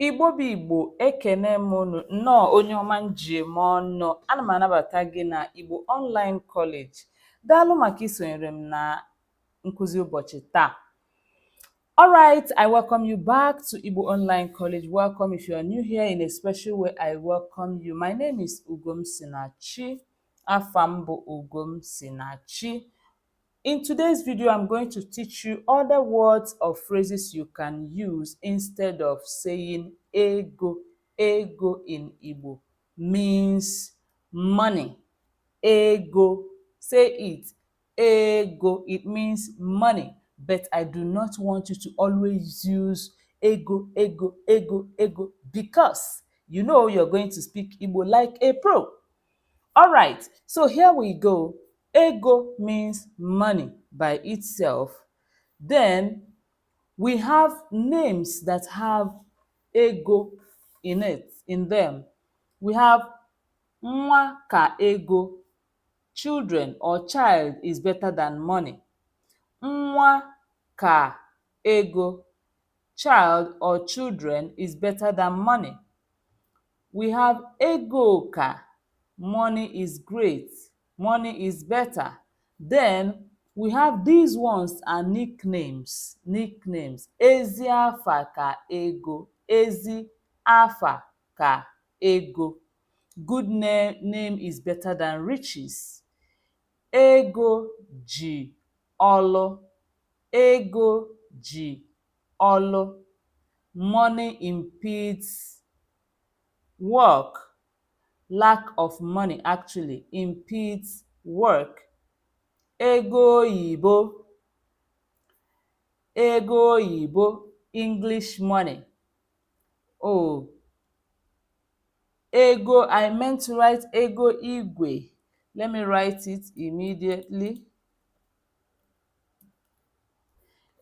Igbo bụ Igbo, ekene m unu nnọọ onye ọma njem ọnụ. Ana m anabata gị na Igbo Online College. Daalụ maka isonyere m na nkụzi ụbọchị taa. Alright, I welcome you back to Igbo Online College. Welcome if you are new here. In a special way, I welcome you. My name is Ugom Sinachi. Afam bụ Ugom Sinachi. In today's video, I'm going to teach you other words or phrases you can use instead of saying ego. Ego in Igbo means money. Ego, say it. Ego, it means money. But I do not want you to always use ego, ego, ego, ego, because you know you're going to speak Igbo like a pro. All right, so here we go. Ego means money by itself. Then we have names that have ego in them. We have nwa ka ego, children or child is better than money. Nwa ka ego, child or children is better than money. We have ego ka, money is great, money is better. Then we have these ones are nicknames. Ezi afa ka ego, ezi afa ka ego. Good name is better than riches. Ego ji olu, ego ji olu. Money impedes work. Lack of money actually impedes work. Ego oyibo, ego oyibo, English money. Oh, ego, I meant to write ego igwe. Let me write it immediately.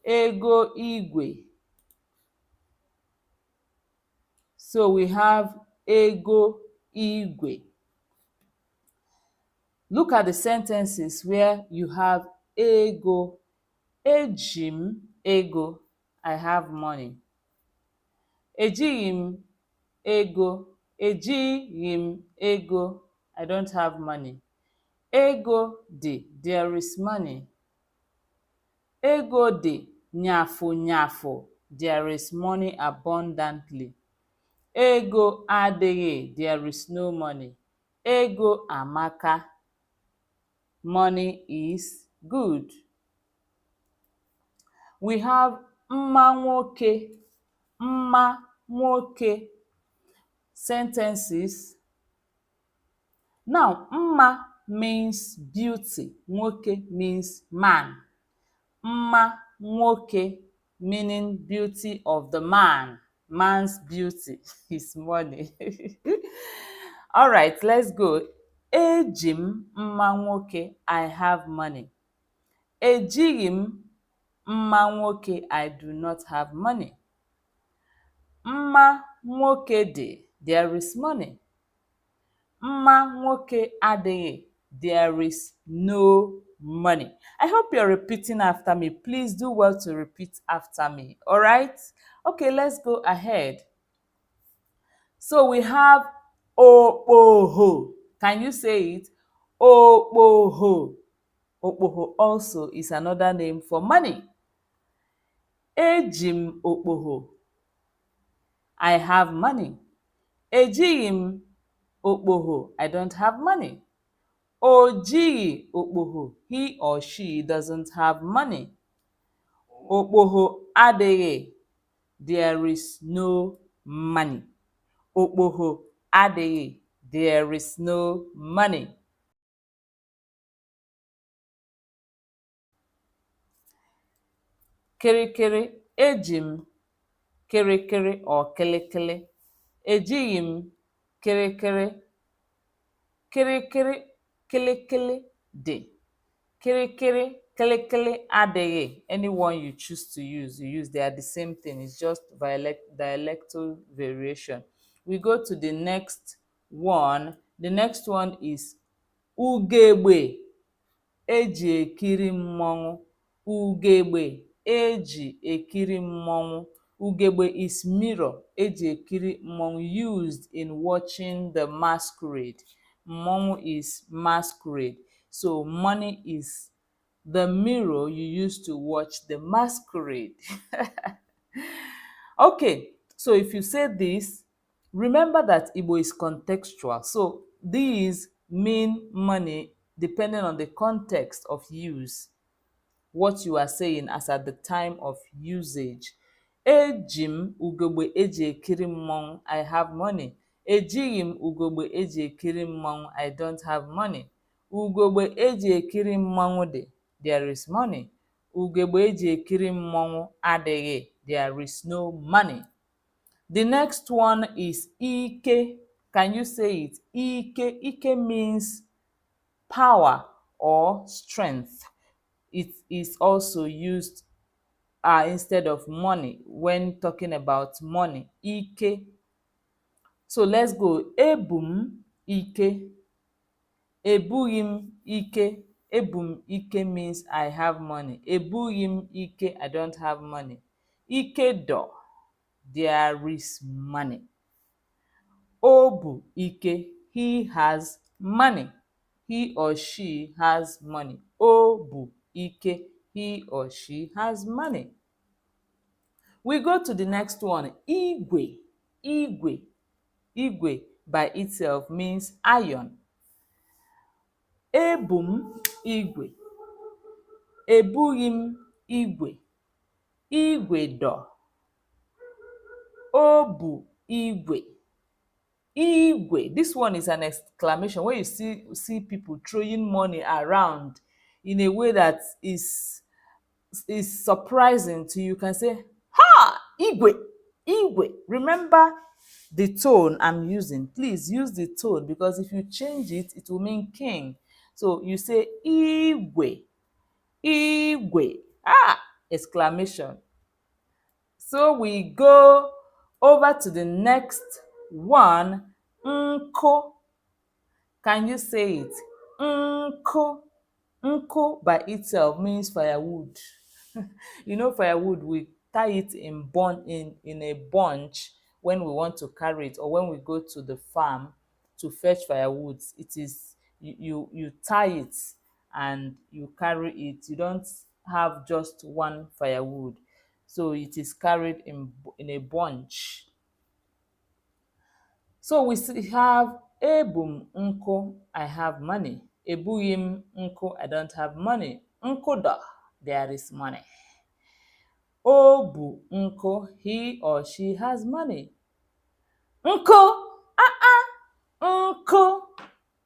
Ego igwe. So we have ego igwe. Look at the sentences where you have ego. Ejim ego, I have money. Ejim ego, ejim ego, I don't have money. Ego dị, there is money. Ego dị, nyafu nyafu, there is money abundantly. Ego adịghị, there is no money. Ego amaka, money is good. We have mma nwoke, mma nwoke. Sentences. Now, mma means beauty, nwoke means man. Mma nwoke meaning beauty of the man. Man's beauty is money. All right, let's go. Ejim mma nwoke, I have money. Ejigim mma nwoke, I do not have money. Mma nwoke dị, there is money. Mma nwoke adịghị, there is no money. I hope you're repeating after me. Please do well to repeat after me. All right? Okay, let's go ahead. So we have okpoho. Can you say it? Okpoho. Okpoho also is another name for money. Ejim okpoho, I have money. Ejim okpoho, I don't have money. Ojii okpoho, he or she doesn't have money. Okpoho adịghị, there is no money. Okpoho adịghị, there is no money. Kirikiri, ejim kirikiri or kilikili. Ejim kirikiri. Kirikiri, kilikili dị. Kirikiri, kilikili adịghị. Anyone you choose to use, you use. They are the same thing. It's just dialectal variation. We go to the next one. The next one is ugegbe. Eji ekiri mmọnwụ. Ugegbe, eji ekiri mmọnwụ. Ugegbe is mirror eji ekiri mmọnwụ, used in watching the masquerade. Mmọnwụ is masquerade. So money is the mirror you use to watch the masquerade. Okay, so if you say this, remember that Igbo is contextual. So these mean money depending on the context of use, what you are saying as at the time of usage. Eji m ugogbe eji ekiri mmọnwụ, I have money. Ejighị m ugogbe eji ekiri mmọnwụ, I don't have money. Ugogbe eji ekiri mmọnwụ dị, there is money. Ugogbe eji ekiri mmọnwụ adịghị, there is no money. The next one is ike. Can you say it? Ike. Ike means power or strength. It is also used instead of money when talking about money. Ike. So let's go. Ebum ike. Ebughim ike. Ebum ike means I have money. Ebughim ike, I don't have money. Ike do, there is money. Obu ike, he has money. He or she has money. Obu ike, he or she has money. We go to the next one. Igwe. Igwe. Igwe by itself means iron. Ebum igwe. Ebughim igwe. Igwe do. Obu igwe. Igwe. This one is an exclamation where you see people throwing money around in a way that is surprising to you. You can say, ha! Igwe! Igwe! Remember the tone I'm using. Please use the tone, because if you change it, it will mean king. So you say Igwe. Igwe. Ah! Exclamation. So we go over to the next one. Nko. Can you say it? Nko. Nko by itself means firewood. You know, firewood, we tie it in a bunch when we want to carry it, or when we go to the farm to fetch firewood. It is you tie it and you carry it. You don't have just one firewood, so it is carried in a bunch. So we have ebum nko, I have money. Ebuyim nko, I don't have money. Nkoda, there is money. Obu nko, he or she has money. Nko, nko.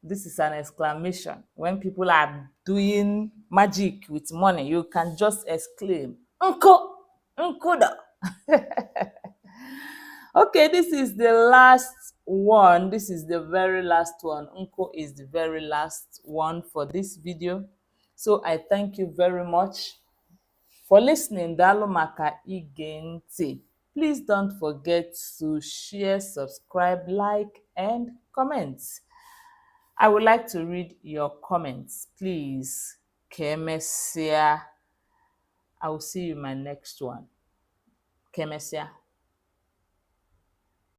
This is an exclamation. When people are doing magic with money, you can just exclaim, Nko, nkoda. Okay, this is the last one. This is the very last one. Nko is the very last one for this video. So I thank you very much for listening. Daalụ maka ige ntị. Please don't forget to share, subscribe, like, and comment. I would like to read your comments. Please, Kemesia. I will see you in my next one. Kemesia.